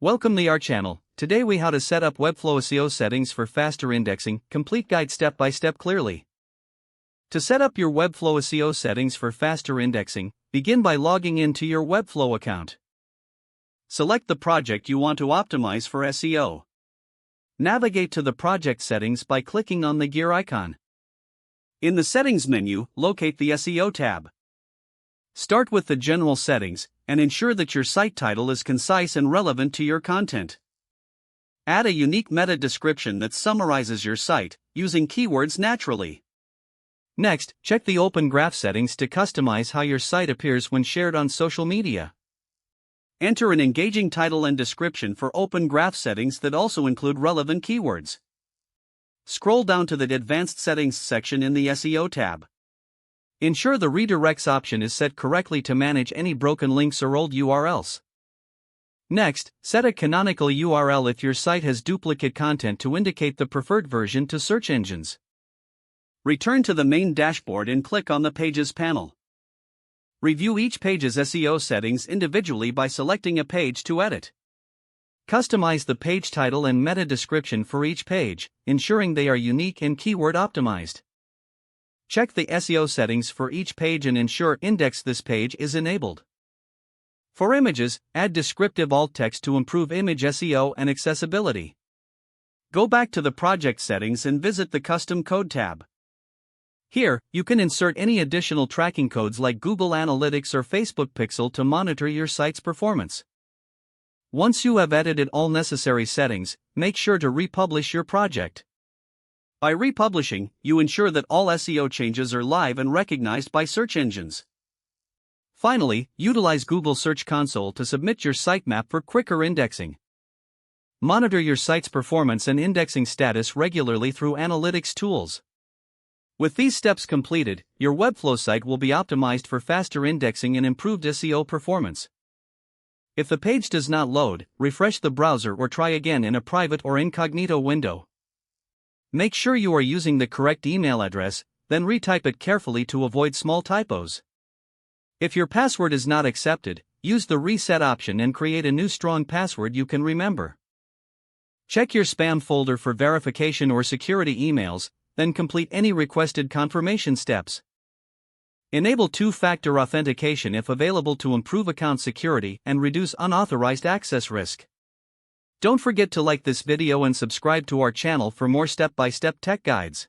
Welcome to our channel. Today we how to set up Webflow SEO settings for faster indexing, complete guide step by step clearly. To set up your Webflow SEO settings for faster indexing, begin by logging into your Webflow account. Select the project you want to optimize for SEO. Navigate to the project settings by clicking on the gear icon. In the settings menu, locate the SEO tab. Start with the general settings, and ensure that your site title is concise and relevant to your content. Add a unique meta description that summarizes your site, using keywords naturally. Next, check the Open Graph settings to customize how your site appears when shared on social media. Enter an engaging title and description for Open Graph settings that also include relevant keywords. Scroll down to the Advanced Settings section in the SEO tab. Ensure the Redirects option is set correctly to manage any broken links or old URLs. Next, set a canonical URL if your site has duplicate content to indicate the preferred version to search engines. Return to the main dashboard and click on the Pages panel. Review each page's SEO settings individually by selecting a page to edit. Customize the page title and meta description for each page, ensuring they are unique and keyword optimized. Check the SEO settings for each page and ensure Index This Page is enabled. For images, add descriptive alt text to improve image SEO and accessibility. Go back to the project settings and visit the Custom Code tab. Here, you can insert any additional tracking codes like Google Analytics or Facebook Pixel to monitor your site's performance. Once you have edited all necessary settings, make sure to republish your project. By republishing, you ensure that all SEO changes are live and recognized by search engines. Finally, utilize Google Search Console to submit your sitemap for quicker indexing. Monitor your site's performance and indexing status regularly through analytics tools. With these steps completed, your Webflow site will be optimized for faster indexing and improved SEO performance. If the page does not load, refresh the browser or try again in a private or incognito window. Make sure you are using the correct email address, then retype it carefully to avoid small typos. If your password is not accepted, use the reset option and create a new strong password you can remember. Check your spam folder for verification or security emails, then complete any requested confirmation steps. Enable two-factor authentication if available to improve account security and reduce unauthorized access risk. Don't forget to like this video and subscribe to our channel for more step-by-step tech guides.